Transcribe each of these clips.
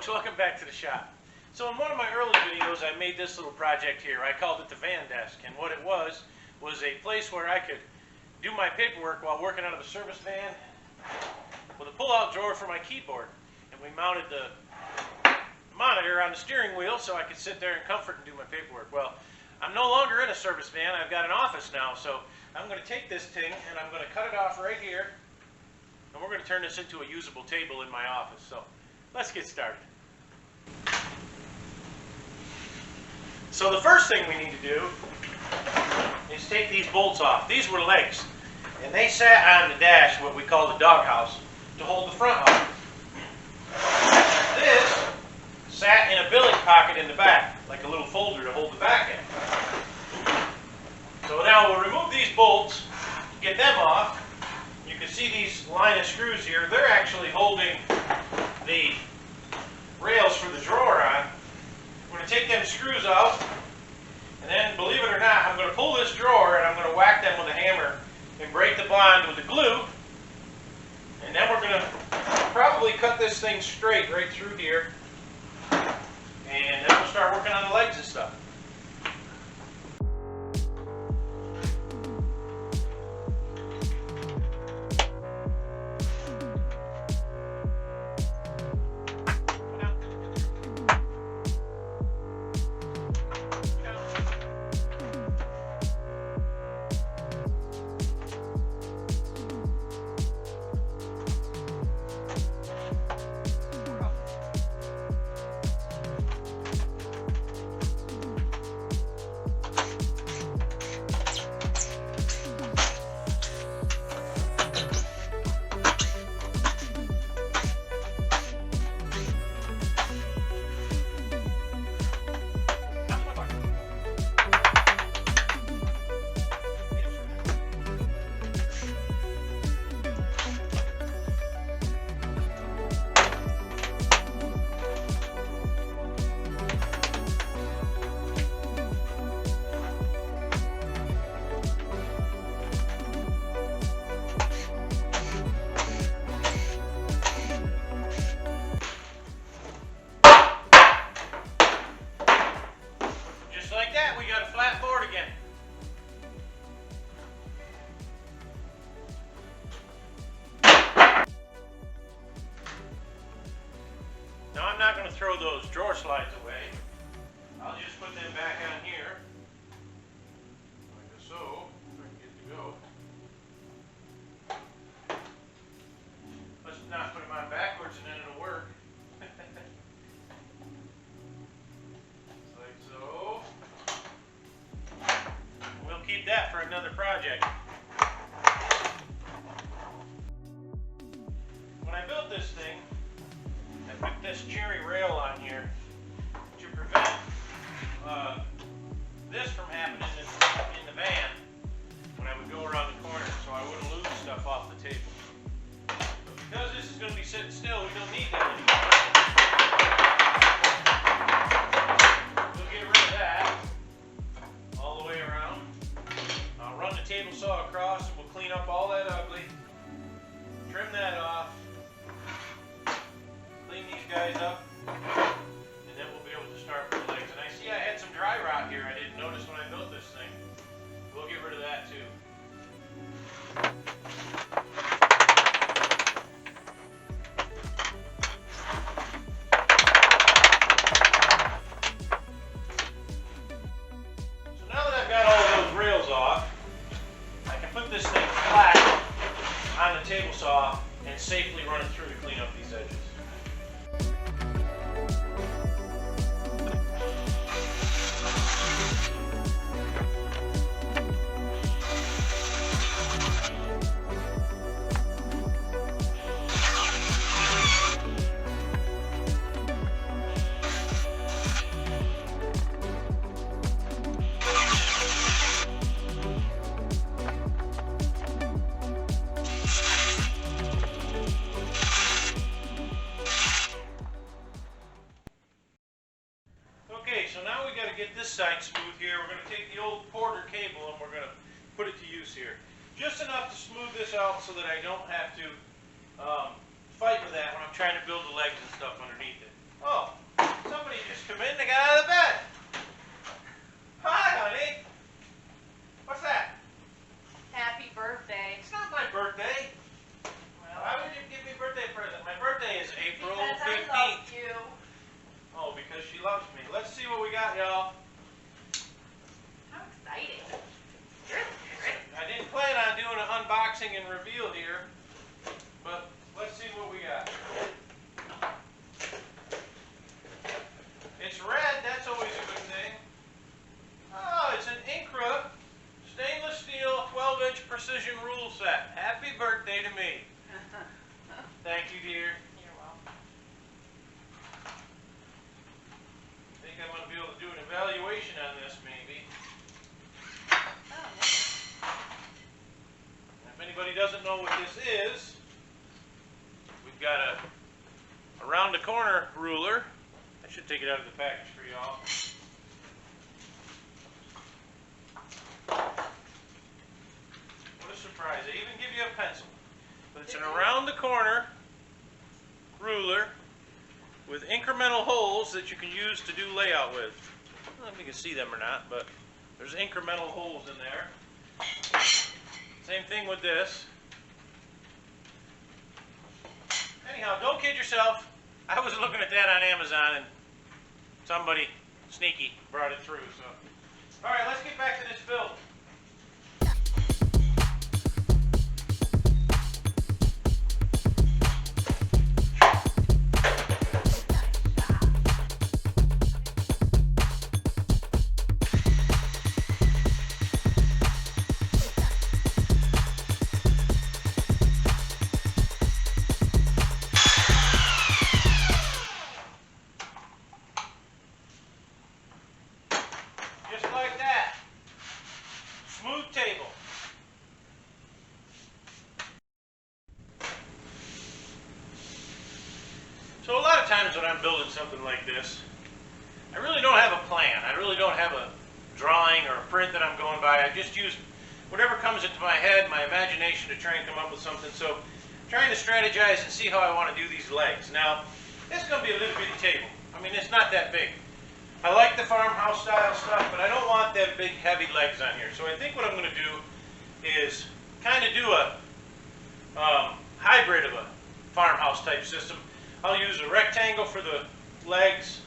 folks, welcome back to the shop. So in one of my early videos I made this little project here. I called it the van desk, and what it was a place where I could do my paperwork while working out of the service van with a pull-out drawer for my keyboard. And we mounted the monitor on the steering wheel so I could sit there in comfort and do my paperwork. Well, I'm no longer in a service van. I've got an office now, so I'm going to take this thing and I'm going to cut it off right here, and we're going to turn this into a usable table in my office. So let's get started. So the first thing we need to do is take these bolts off. These were legs, and they sat on the dash, what we call the doghouse, to hold the front up. This sat in a billing pocket in the back, like a little folder to hold the back in. So now we'll remove these bolts, get them off. You can see these line of screws here. They're actually holding the rails for the drawer on. We're going to take them screws out, and then, believe it or not, I'm going to pull this drawer and I'm going to whack them with a hammer and break the bond with the glue. And then we're going to probably cut this thing straight right through here, and then we'll start working on the legs and stuff. Like that, we got a flat board again. Now I'm not going to throw those drawer slides away. I'll just put them back on here, like so. If I can get to go. Let's not put them on backwards and then it'll work. Like so. We'll keep that for another project. When I built this thing, I put this cherry rail on here to prevent this from happening in the van when I would go around the corner, so I wouldn't lose stuff off the table. But because this is going to be sitting still, we don't need that anymore. We'll get rid of that all the way around. I'll run the table saw across and we'll clean up all that ugly, trim that off, clean these guys up, and then we'll be able to start with the legs. And I see I had some dry rot here I didn't notice when I built this thing. We'll get rid of that too. So now that I've got all of those rails off, I can put this thing flat on the table saw and safely run it through to clean up these edges. So now we got to get this side smooth here. We're going to take the old Porter cable and we're going to put it to use here. Just enough to smooth this out so that I don't have to fight with that when I'm trying to build the legs and stuff underneath it. Oh, somebody just come in and got out of the bed. Hi, honey. What's that? Happy birthday. It's not my birthday. Well, Why would you give me a birthday present? My birthday is April because 15th. I love you. Oh, because she loves me. Let's see what we got, y'all. How exciting. I didn't plan on doing an unboxing and reveal here, but let's see what we got. It's red, that's always a good thing. Oh, it's an Incra stainless steel 12-inch precision rule set. Happy birthday to me. Thank you, dear. You're welcome. I think I'm going to be able to do an evaluation on this, maybe. Oh, If anybody doesn't know what this is, we've got a around the corner ruler. I should take it out of the package for y'all. What a surprise. They even give you a pencil. But it's an around the corner ruler with incremental holes that you can use to do layout with. I don't know if you can see them or not, but there's incremental holes in there. Same thing with this. Anyhow, don't kid yourself. I was looking at that on Amazon and somebody sneaky brought it through. So, all right, let's get back to this build. Just like that. Smooth table. So a lot of times when I'm building something like this, I really don't have a plan. I really don't have a drawing or a print that I'm going by. I just use whatever comes into my head, my imagination, to try and come up with something. So I'm trying to strategize and see how I want to do these legs. Now, this is going to be a little bitty table. I mean, it's not that big. I like the farmhouse style stuff, but I don't want them big heavy legs on here. So I think what I'm going to do is kind of do a hybrid of a farmhouse type system. I'll use a rectangle for the legs.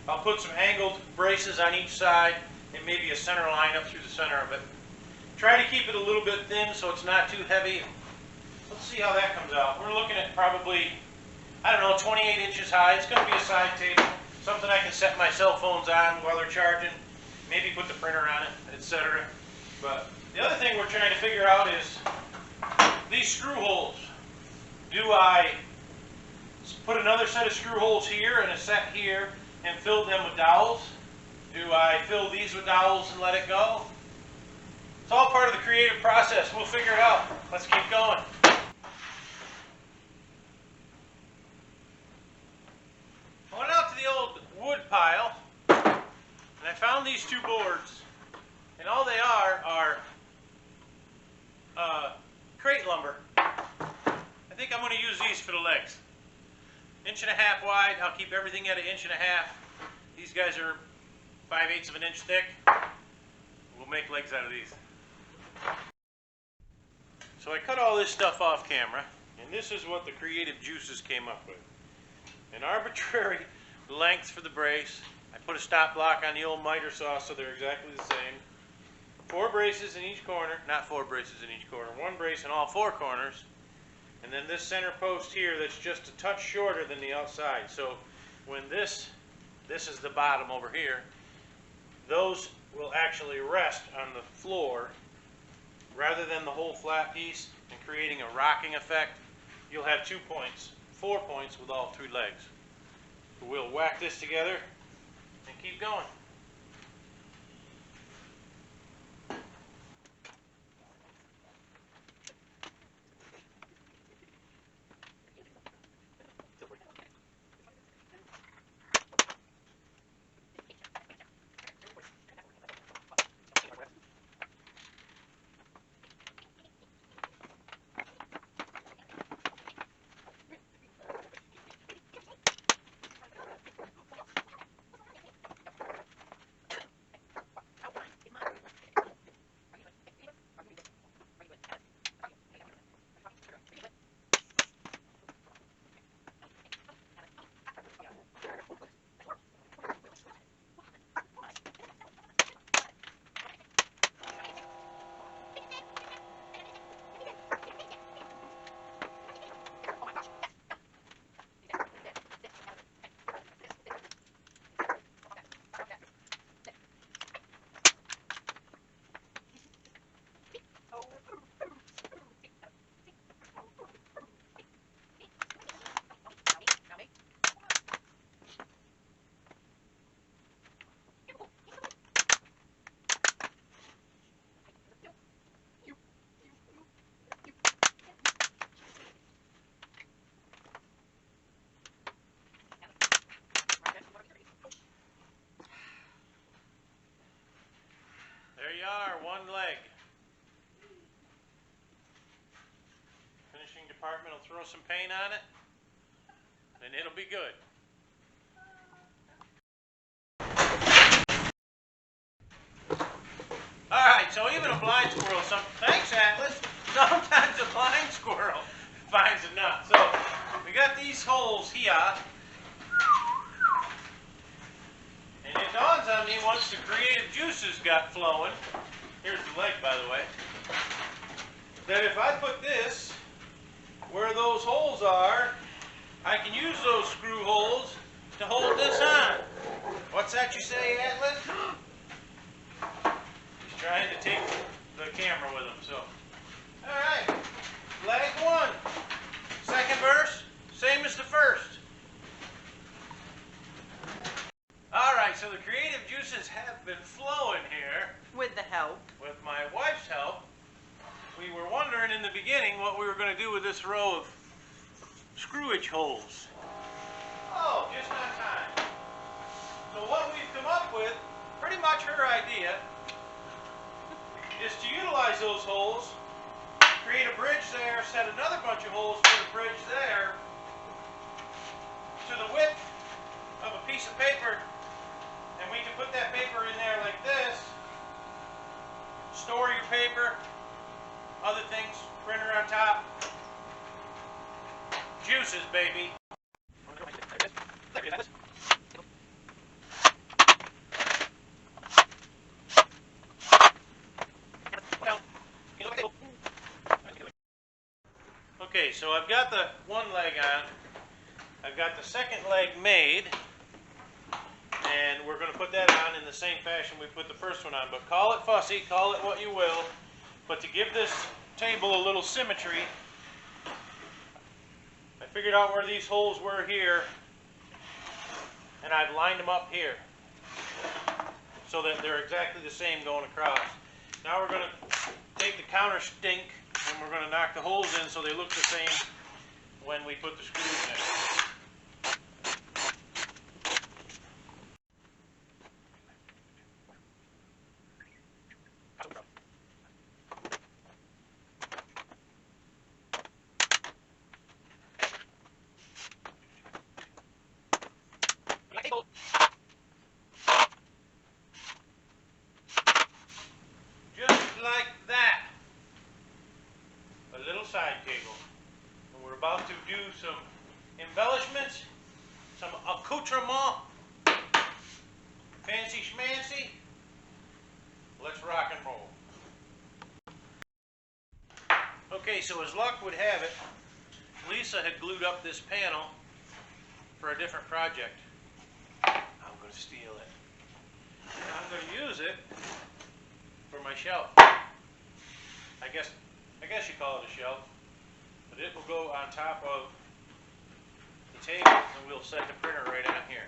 I'll put some angled braces on each side and maybe a center line up through the center of it. Try to keep it a little bit thin so it's not too heavy. Let's see how that comes out. We're looking at probably, I don't know, 28 inches high. It's going to be a side table. Something I can set my cell phones on while they're charging, maybe put the printer on it, etc. But the other thing we're trying to figure out is these screw holes. Do I put another set of screw holes here and a set here and fill them with dowels? Do I fill these with dowels and let it go? It's all part of the creative process. We'll figure it out. Let's keep going. I went out to the old wood pile, and I found these two boards, and all they are crate lumber. I think I'm going to use these for the legs. 1.5 inches wide. I'll keep everything at 1.5 inches. These guys are 5/8 of an inch thick. We'll make legs out of these. So I cut all this stuff off camera, and this is what the creative juices came up with. An arbitrary length for the brace. I put a stop block on the old miter saw so they're exactly the same. 4 braces in each corner, not 4 braces in each corner, 1 brace in all 4 corners. And then this center post here that's just a touch shorter than the outside. So when this is the bottom over here, those will actually rest on the floor rather than the whole flat piece and creating a rocking effect. You'll have 2 points. 4 points with all 3 legs. So we'll whack this together and keep going. leg. Finishing department will throw some paint on it, and it'll be good. Alright, so even a blind squirrel, thanks Atlas, sometimes a blind squirrel finds a nut. So, we got these holes here, and it dawns on me once the creative juices got flowing, here's the leg by the way, that if I put this where those holes are, I can use those screw holes to hold this on. What's that you say, Atlas? Trying to take the camera with him, so. Alright, leg one. Second verse, same as the first. Alright, so the creative juices have been flowing here. With the help. With my wife's help. We were wondering in the beginning what we were going to do with this row of screwage holes. Oh, just on time. So what we've come up with, pretty much her idea, is to utilize those holes, create a bridge there, set another bunch of holes for the bridge there, to the width of a piece of paper, and we can put that paper in there like this, store your paper, other things, printer on top, juices baby. Okay, so I've got the one leg on, I've got the second leg made, and we're going to put that on in the same fashion we put the first one on, but call it fussy, call it what you will, but to give this table a little symmetry, I figured out where these holes were here, and I've lined them up here, so that they're exactly the same going across. Now we're going to take the counter stink, and we're going to knock the holes in so they look the same when we put the screws in. Just like that. A little side cable. And we're about to do some embellishments, some accoutrement, fancy schmancy. Let's rock and roll. Okay, so as luck would have it, Lisa had glued up this panel for a different project. I'm going to steal it. And I'm going to use it for my shelf. I guess you call it a shelf, but it will go on top of the table, and we'll set the printer right on here.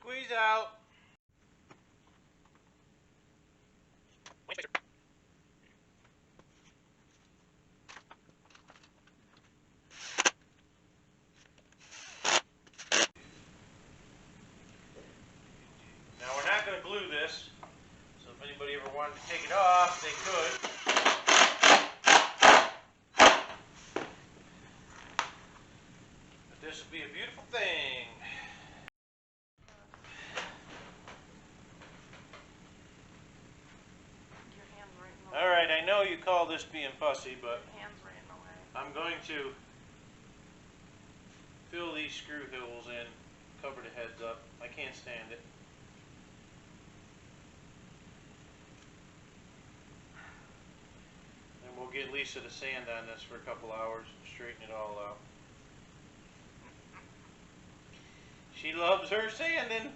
Squeeze out. Now we're not going to glue this, so if anybody ever wanted to take it off, they could. But this will be a beautiful thing. Your hand's right in the way. Alright, I know you call this being fussy, but Your hand's right in the way. I'm going to fill these screw holes in, cover the heads up. I can't stand it. And we'll get Lisa to sand on this for a couple hours and straighten it all out. She loves her sanding.